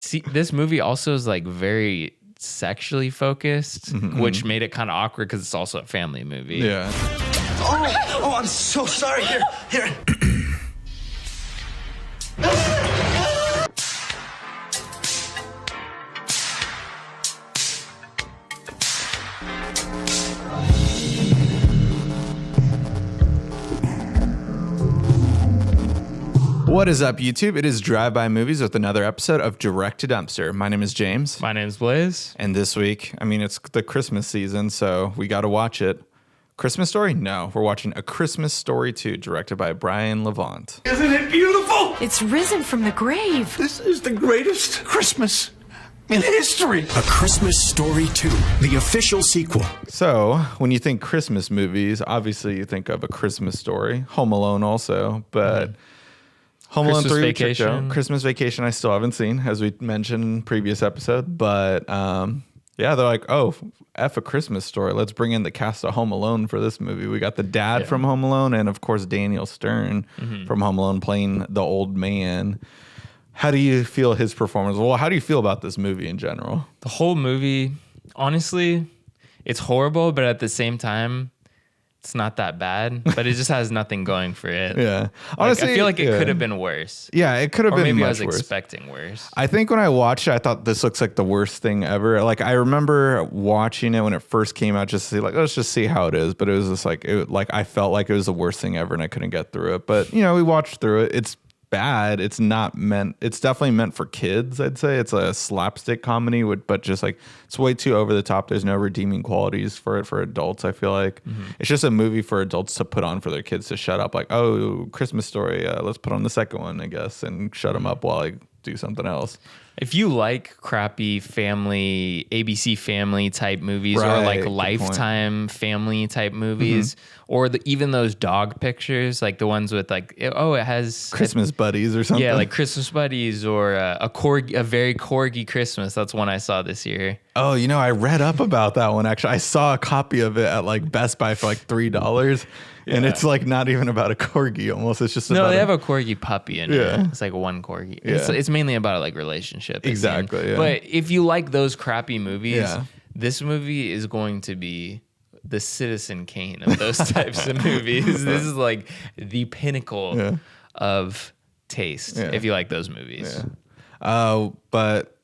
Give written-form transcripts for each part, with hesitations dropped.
See, this movie also is like very sexually focused, which made it kind of awkward because it's also a family movie. Yeah. Oh, I'm so sorry. Here. What is up, YouTube? It is Drive-By Movies with another episode of Direct to Dumpster. My name is James. My name's Blaze. And this week, I mean, it's the Christmas season, so we got to watch it. Christmas Story? No, we're watching A Christmas Story 2, directed by Brian Levant. Isn't it beautiful? It's risen from the grave. This is the greatest Christmas in history. A Christmas Story 2, the official sequel. So, when you think Christmas movies, obviously you think of A Christmas Story, Home Alone also, but... Home Alone 3, Vacation. Christmas Vacation, I still haven't seen, as we mentioned in previous episode. But yeah, they're like, oh, F A Christmas Story. Let's bring in the cast of Home Alone for this movie. We got the dad from Home Alone and, of course, Daniel Stern from Home Alone playing the old man. How do you feel his performance? Well, how do you feel about this movie in general? The whole movie, honestly, it's horrible, but at the same time, it's not that bad, but it just has nothing going for it. Yeah. Honestly, I feel like it could have been worse. Yeah, it could have been maybe much I was worse. expecting worse. I think when I watched it, I thought this looks like the worst thing ever. Like, I remember watching it when it first came out just to see, like, let's just see how it is. But it was just like, I felt like it was the worst thing ever and I couldn't get through it. But, you know, we watched through it. It's bad. It's definitely meant for kids, I'd say. It's a slapstick comedy, but just like, it's way too over the top. There's no redeeming qualities for it for adults, I feel like. It's just a movie for adults to put on for their kids to shut up. Like, oh, Christmas Story, let's put on the second one, I guess, and shut them up while I do something else. If you like crappy family, ABC family type movies, or Right, like good Lifetime family type movies, or even those dog pictures, like the ones with like, it has Christmas Buddies or something. Yeah, like Christmas Buddies or a very corgi Christmas. That's one I saw this year. Oh, you know, I read up about that one, actually. I saw a copy of it at like Best Buy for like $3. And it's like not even about a corgi almost. It's just they have a corgi puppy in it. Yeah. It's like one corgi. Yeah. It's mainly about like relationship. Exactly. Yeah. But if you like those crappy movies, Yeah. this movie is going to be the Citizen Kane of those types of movies. This is like the pinnacle of taste if you like those movies. But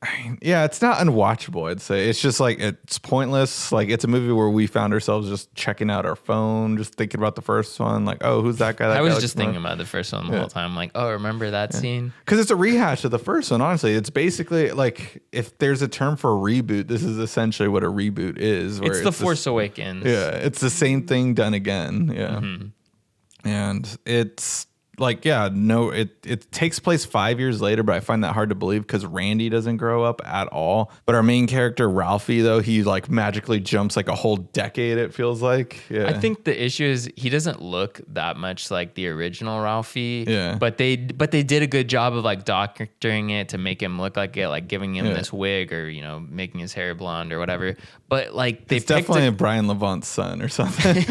yeah, it's not unwatchable, I'd say. It's just like, it's pointless. Like, it's a movie where we found ourselves just checking out our phone, just thinking about the first one. Like, oh, who's that guy? I was just thinking about the first one the whole time. Like, oh, remember that scene? Because it's a rehash of the first one, honestly. It's basically like, if there's a term for a reboot, this is essentially what a reboot is. It's The Force Awakens. Yeah, it's the same thing done again. Yeah. And it's like, it takes place 5 years later, but I find that hard to believe because Randy doesn't grow up at all. But our main character, Ralphie, though, he like magically jumps like a whole decade, it feels like. Yeah. I think the issue is he doesn't look that much like the original Ralphie. Yeah. But they did a good job of like doctoring it to make him look like it, like giving him this wig or, you know, making his hair blonde or whatever. But like it's definitely a Brian Levant's son or something.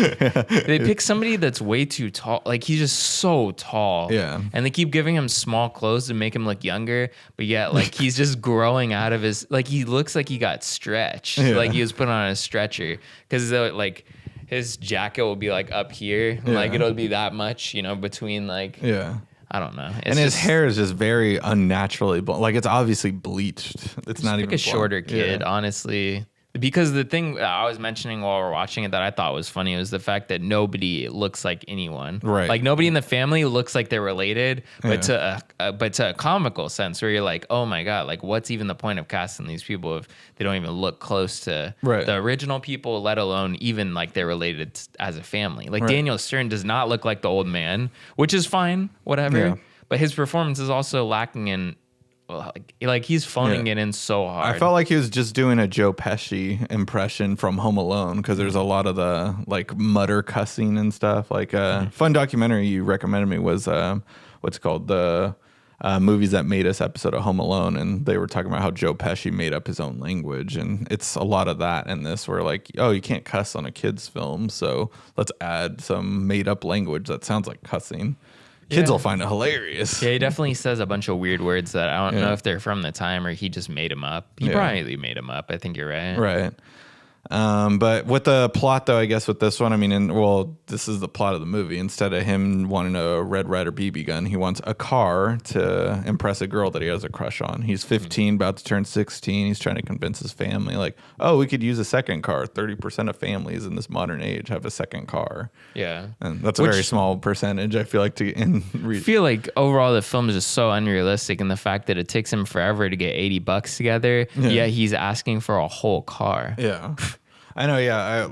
They pick somebody that's way too tall. Like, he's just so tall. Yeah. And they keep giving him small clothes to make him look younger. But yet, like, he's just growing out of his, like, he looks like he got stretched. Yeah. Like he was put on a stretcher. Because, like, his jacket will be, like, up here. Like, it'll be that much, you know, between, like... Yeah. I don't know. And his hair is just very unnaturally blonde. Like, it's obviously bleached. It's not like even a shorter blonde. kid, honestly. Because the thing I was mentioning while we're watching it that I thought was funny was the fact that nobody looks like anyone. Right. Like, nobody in the family looks like they're related, but to a comical sense where you're like, oh my God, like, what's even the point of casting these people if they don't even look close to the original people, let alone even like they're related as a family. Like, Daniel Stern does not look like the old man, which is fine, whatever. Yeah. But his performance is also lacking in, like he's phoning it in so hard. I felt like he was just doing a Joe Pesci impression from Home Alone because there's a lot of the like mutter cussing and stuff. Like a fun documentary you recommended me was what's called the Movies That Made Us episode of Home Alone, and they were talking about how Joe Pesci made up his own language, and it's a lot of that in this where like, oh, you can't cuss on a kid's film, so let's add some made up language that sounds like cussing. Kids will find it hilarious. Yeah, he definitely says a bunch of weird words that I don't know if they're from the time or he just made them up. He probably made them up. I think you're right. Right. But with the plot, though, I guess with this one, I mean, this is the plot of the movie. Instead of him wanting a Red Ryder BB gun, he wants a car to impress a girl that he has a crush on. He's 15, about to turn 16. He's trying to convince his family, like, oh, we could use a second car. 30% of families in this modern age have a second car. Yeah. And that's a very small percentage, I feel like, I feel like overall the film is just so unrealistic, and the fact that it takes him forever to get $80 together, yet he's asking for a whole car. Yeah. I know, yeah.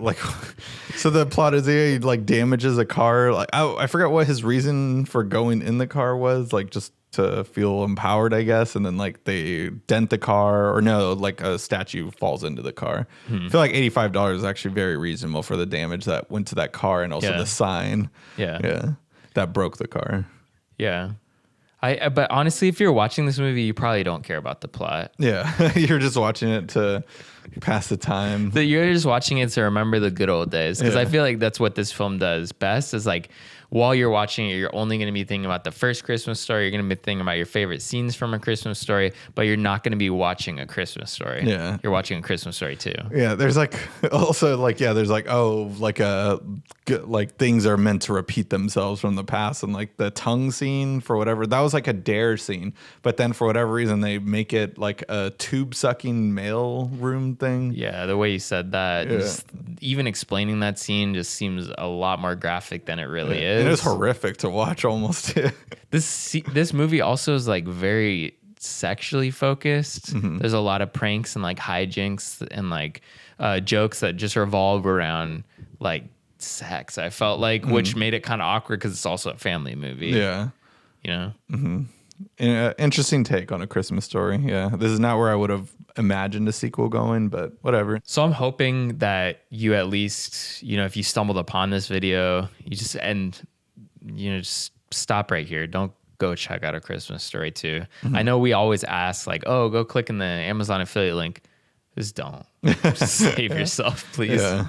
So the plot is he like damages a car. Like I forgot what his reason for going in the car was, like just to feel empowered, I guess. And then like they dent the car, or no, like a statue falls into the car. I feel like $85 is actually very reasonable for the damage that went to that car, and also the sign. Yeah, that broke the car. Yeah. But honestly, if you're watching this movie, you probably don't care about the plot. Yeah, you're just watching it to pass the time. You're just watching it to remember the good old days. Because I feel like that's what this film does best, is like, while you're watching it, you're only going to be thinking about the first Christmas Story. You're going to be thinking about your favorite scenes from A Christmas Story, but you're not going to be watching A Christmas Story. Yeah. You're watching A Christmas Story too. Yeah. There's like, also like, there's like, like things are meant to repeat themselves from the past. And like the tongue scene, for whatever, that was like a dare scene. But then for whatever reason, they make it like a tube sucking mail room thing. Yeah. The way you said that, just even explaining that scene just seems a lot more graphic than it really is. It is horrific to watch almost. This movie also is like very sexually focused. There's a lot of pranks and like hijinks and like jokes that just revolve around like sex, I felt like, which made it kind of awkward because it's also a family movie. Yeah. You know? Interesting take on A Christmas Story. Yeah. This is not where I would have imagined a sequel going, but whatever. So I'm hoping that you at least, if you stumbled upon this video, you just just stop right here. Don't go check out A Christmas Story 2. I know we always ask like, oh, go click in the Amazon affiliate link. Just don't. Just save yourself, please. Yeah.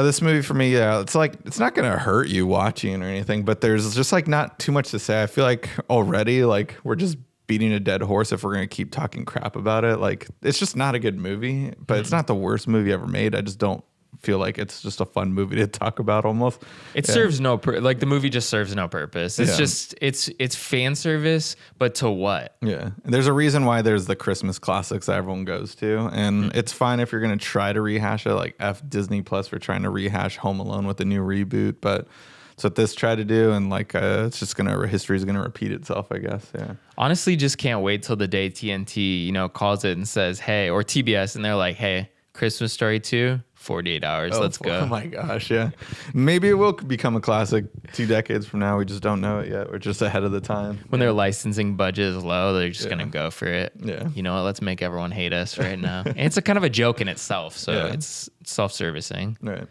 This movie for me, it's like, it's not going to hurt you watching or anything, but there's just like not too much to say. I feel like already, like, we're just beating a dead horse if we're going to keep talking crap about it. Like, it's just not a good movie, but it's not the worst movie ever made. I just don't feel like it's just a fun movie to talk about almost. It serves no like the movie just serves no purpose. It's just it's fan service, but to what? Yeah. And there's a reason why there's the Christmas classics that everyone goes to, and it's fine if you're going to try to rehash it, like F Disney Plus for trying to rehash Home Alone with a new reboot, but it's what this tried to do, and like it's just history's gonna repeat itself, I guess. Yeah. Honestly, just can't wait till the day TNT calls it and says, hey, or TBS, and they're like, hey, Christmas Story 2, 48 hours. Let's go. Oh my gosh, yeah. Maybe it will become a classic 2 decades from now. We just don't know it yet. We're just ahead of the time. When their licensing budget is low, they're just going to go for it. Yeah. You know what? Let's make everyone hate us right now. And it's a kind of a joke in itself. So it's self-servicing. Right.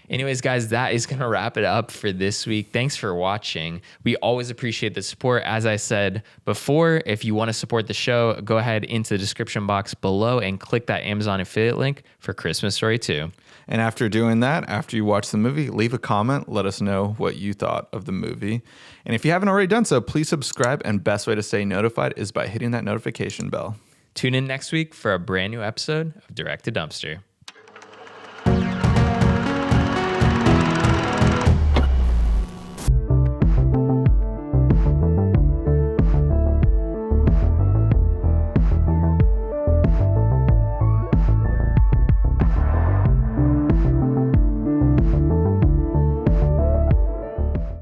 Anyways, guys, that is going to wrap it up for this week. Thanks for watching. We always appreciate the support. As I said before, if you want to support the show, go ahead into the description box below and click that Amazon affiliate link for Christmas Story 2. And after doing that, after you watch the movie, leave a comment. Let us know what you thought of the movie. And if you haven't already done so, please subscribe. And best way to stay notified is by hitting that notification bell. Tune in next week for a brand new episode of Direct to Dumpster.